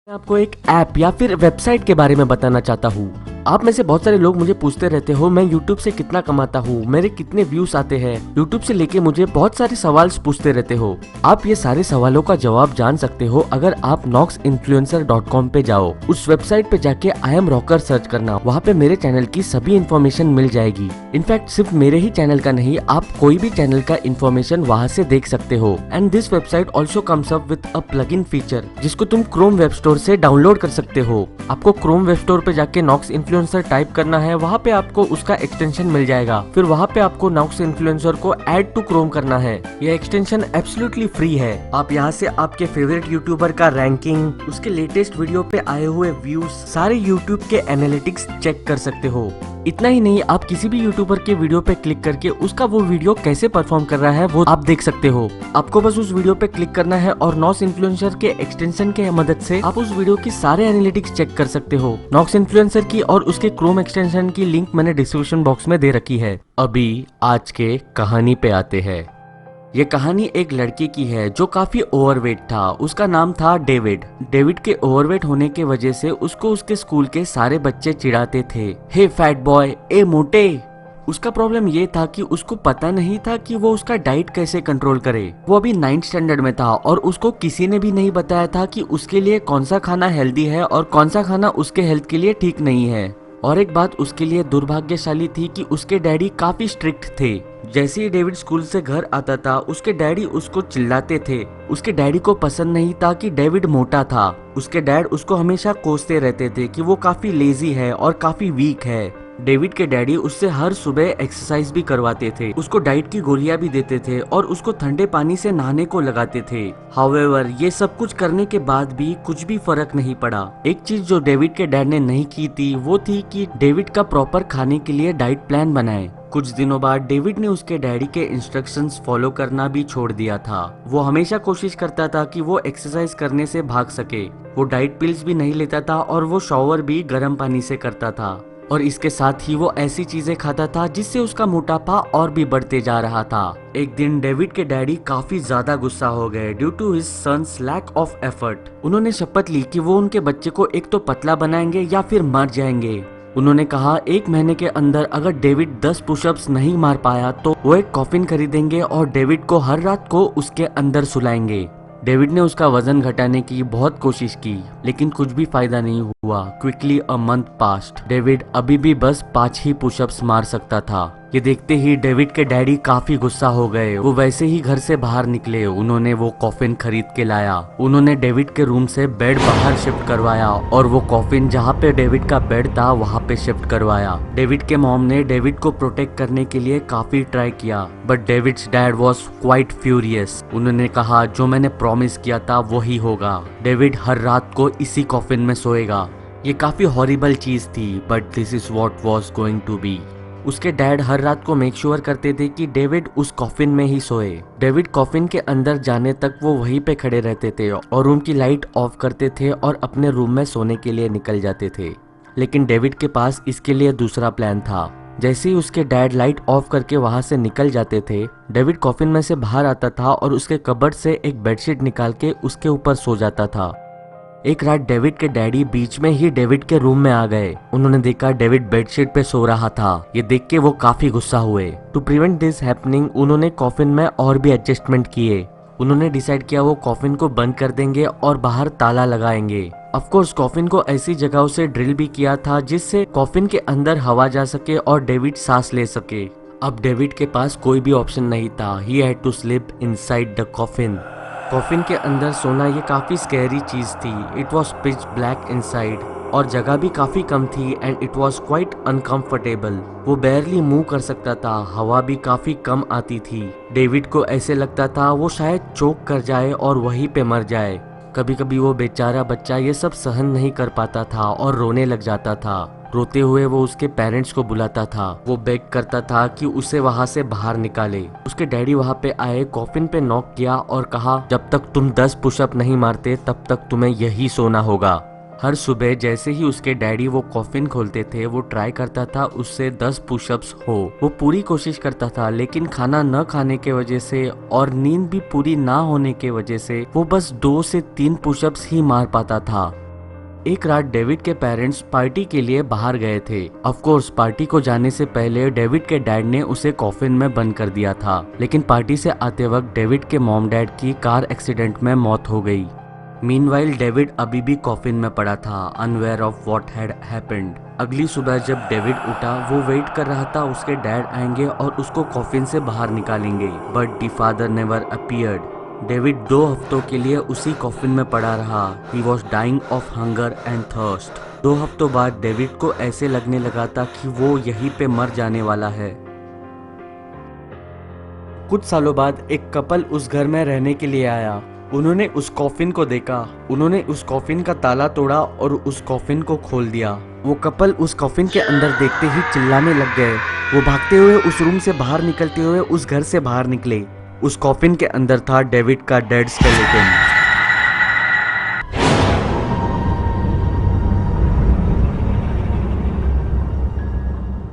मैं आपको एक ऐप या फिर वेबसाइट के बारे में बताना चाहता हूँ। आप में से बहुत सारे लोग मुझे पूछते रहते हो मैं YouTube से कितना कमाता हूँ, मेरे कितने व्यूज आते हैं। YouTube से लेके मुझे बहुत सारे सवाल पूछते रहते हो। आप ये सारे सवालों का जवाब जान सकते हो अगर आप noxinfluencer.com पे जाओ। उस वेबसाइट पे जाके आई एम रॉकर सर्च करना, वहाँ पे मेरे चैनल की सभी इन्फॉर्मेशन मिल जाएगी। इनफैक्ट सिर्फ मेरे ही चैनल का नहीं, आप कोई भी चैनल का इन्फॉर्मेशन वहाँ से देख सकते हो। And this website also comes up with a plugin feature जिसको तुम क्रोम वेब स्टोर से डाउनलोड कर सकते हो। आपको क्रोम वेब स्टोर पे जाके नॉक्स इन्फ्लुएंसर टाइप करना है, वहाँ पे आपको उसका एक्सटेंशन मिल जाएगा। फिर वहाँ पे आपको नॉक्स इन्फ्लुएंसर को ऐड टू क्रोम करना है। यह एक्सटेंशन एब्सोल्युटली फ्री है। आप यहाँ से आपके फेवरेट यूट्यूबर का रैंकिंग, उसके लेटेस्ट वीडियो पे आए हुए व्यूज, सारे यूट्यूब के एनालिटिक्स चेक कर सकते हो। इतना ही नहीं, आप किसी भी यूट्यूबर के वीडियो पे क्लिक करके उसका वो वीडियो कैसे परफॉर्म कर रहा है वो आप देख सकते हो। आपको बस उस वीडियो पे क्लिक करना है और नॉक्स इन्फ्लुएंसर के एक्सटेंशन के मदद से आप उस वीडियो की सारे एनालिटिक्स चेक कर सकते हो। नॉक्स इन्फ्लुएंसर की और उसके क्रोम एक्सटेंशन की लिंक मैंने डिस्क्रिप्शन बॉक्स में दे रखी है। अभी आज के कहानी पे आते हैं। ये कहानी एक लड़के की है जो काफी ओवरवेट था। उसका नाम था डेविड। डेविड के ओवरवेट होने के वजह से उसको उसके स्कूल के सारे बच्चे चिढ़ाते थे, हे फैट बॉय, ए मोटे। उसका प्रॉब्लम ये था कि उसको पता नहीं था कि वो उसका डाइट कैसे कंट्रोल करे। वो अभी 9th स्टैंडर्ड में था और उसको किसी ने भी नहीं बताया था कि उसके लिए कौन सा खाना हेल्दी है और कौन सा खाना उसके हेल्थ के लिए ठीक नहीं है। और एक बात उसके लिए दुर्भाग्यशाली थी कि उसके डैडी काफी स्ट्रिक्ट थे। जैसे ही डेविड स्कूल से घर आता था उसके डैडी उसको चिल्लाते थे। उसके डैडी को पसंद नहीं था कि डेविड मोटा था। उसके डैड उसको हमेशा कोसते रहते थे कि वो काफी लेजी है और काफी वीक है। डेविड के डैडी उससे हर सुबह एक्सरसाइज भी करवाते थे, उसको डाइट की गोलियां भी देते थे और उसको ठंडे पानी से नहाने को लगाते थे। हाउएवर ये सब कुछ करने के बाद भी कुछ भी फर्क नहीं पड़ा। एक चीज जो डेविड के डैड ने नहीं की थी वो थी कि डेविड का प्रॉपर खाने के लिए डाइट प्लान बनाए। कुछ दिनों बाद डेविड ने उसके डैडी के इंस्ट्रक्शंस फॉलो करना भी छोड़ दिया था। वो हमेशा कोशिश करता था कि वो एक्सरसाइज करने से भाग सके। वो डाइट पिल्स भी नहीं लेता था और वो शॉवर भी गर्म पानी से करता था। और इसके साथ ही वो ऐसी चीजें खाता था जिससे उसका मोटापा और भी बढ़ते जा रहा था। एक दिन डेविड के डैडी काफी ज्यादा गुस्सा हो गए due to his sons lack of effort. उन्होंने शपथ ली कि वो उनके बच्चे को एक तो पतला बनाएंगे या फिर मर जाएंगे। उन्होंने कहा 1 महीने के अंदर अगर डेविड 10 पुशअप्स नहीं मार पाया तो वो एक कॉफिन खरीदेंगे और डेविड को हर रात को उसके अंदर सुलाएंगे। डेविड ने उसका वजन घटाने की बहुत कोशिश की लेकिन कुछ भी फायदा नहीं हुआ। Quickly a month past. David अभी भी बस 5 ही पुशअप्स मार सकता था। ये देखते ही डेविड के डैडी काफी गुस्सा हो गए। वो वैसे ही घर से बाहर निकले। उन्होंने वो कॉफिन खरीद के लाया। उन्होंने डेविड के रूम से बेड बाहर शिफ्ट करवाया और वो कॉफिन जहाँ पे डेविड का बेड था वहाँ पे शिफ्ट करवाया। डेविड के मॉम ने डेविड को प्रोटेक्ट करने के लिए काफी ट्राई किया but David's dad was quite furious. उन्होंने कहा जो मैंने प्रॉमिस किया था वही होगा। डेविड हर रात को इसी कॉफिन में सोएगा। ये काफी हॉरिबल चीज थी but this is what was going to be. उसके डैड हर रात को मेक श्योर करते थे कि डेविड उस कॉफिन में ही सोए। डेविड कॉफिन के अंदर जाने तक वो वहीं पे खड़े रहते थे और रूम की लाइट ऑफ करते थे और अपने रूम में सोने के लिए निकल जाते थे। लेकिन डेविड के पास इसके लिए दूसरा प्लान था। जैसे ही उसके डैड लाइट ऑफ करके वहां से निकल जाते थे, डेविड कॉफिन में से बाहर आता था और उसके कबर्ड से एक बेडशीट निकाल के उसके ऊपर सो जाता था। एक रात डेविड के डैडी बीच में ही डेविड के रूम में आ गए। उन्होंने देखा डेविड बेडशीट पे सो रहा था। ये देख के वो काफी गुस्सा हुए। टू प्रिवेंट दिस हैपनिंग उन्होंने कॉफिन में और भी एडजस्टमेंट किए। उन्होंने डिसाइड किया वो कॉफिन को बंद कर देंगे और बाहर ताला लगाएंगे। ऑफ कोर्स कॉफिन को ऐसी जगहों से ड्रिल भी किया था जिससे कॉफिन के अंदर हवा जा सके और डेविड सांस ले सके। अब डेविड के पास कोई भी ऑप्शन नहीं था। He had to sleep inside the coffin. Coffin के अंदर सोना ये काफी स्कैरी चीज थी। It was pitch black inside और जगह भी काफी कम थी and it was quite uncomfortable. वो बैरली मूव कर सकता था। हवा भी काफी कम आती थी। डेविड को ऐसे लगता था वो शायद चोक कर जाए और वहीं पे मर जाए। कभी कभी वो बेचारा बच्चा ये सब सहन नहीं कर पाता था और रोने लग जाता था। रोते हुए वो उसके पेरेंट्स को बुलाता था। वो बेग करता था कि उसे वहां से बाहर निकाले। उसके डैडी वहां पे आए, कॉफिन पे नॉक किया और कहा जब तक तुम 10 पुशअप नहीं मारते तब तक तुम्हें यही सोना होगा। हर सुबह जैसे ही उसके डैडी वो कॉफिन खोलते थे वो ट्राई करता था उससे 10 पुशअप्स हो। वो पूरी कोशिश करता था लेकिन खाना न खाने के वजह से और नींद भी पूरी ना होने के वजह से वो बस 2 से 3 पुशअप्स ही मार पाता था। एक रात डेविड के पेरेंट्स पार्टी के लिए बाहर गए थे। ऑफ कोर्स पार्टी को जाने से पहले डेविड के डैड ने उसे कॉफिन में बंद कर दिया था, लेकिन पार्टी से आते वक्त डेविड के मॉम डैड की कार एक्सीडेंट में मौत हो गई। मीनवाइल डेविड अभी भी कॉफिन में पड़ा था, unaware of what had happened. अगली सुबह जब डेविड उठा वो वेट कर रहा था उसके डैड आएंगे और उसको कॉफिन से बाहर निकालेंगे, but the father never appeared. David 2 हफ्तों के लिए उसी कॉफिन में पड़ा रहा। He was dying of hunger and thirst. 2 हफ्तों बाद डेविड को ऐसे लगने लगा था कि वो यहीं पे मर जाने वाला है। कुछ सालों बाद एक कपल उस घर में रहने के लिए आया। उन्होंने उस कॉफिन को देखा। उन्होंने उस कॉफिन का ताला तोड़ा और उस कॉफिन को खोल दिया। वो कपल उस कॉफिन के अंदर देखते ही चिल्लाने लग गए। वो भागते हुए उस रूम से बाहर निकलते हुए उस घर से बाहर निकले। उस कॉफिन के अंदर था डेविड का डेड स्केलेटन।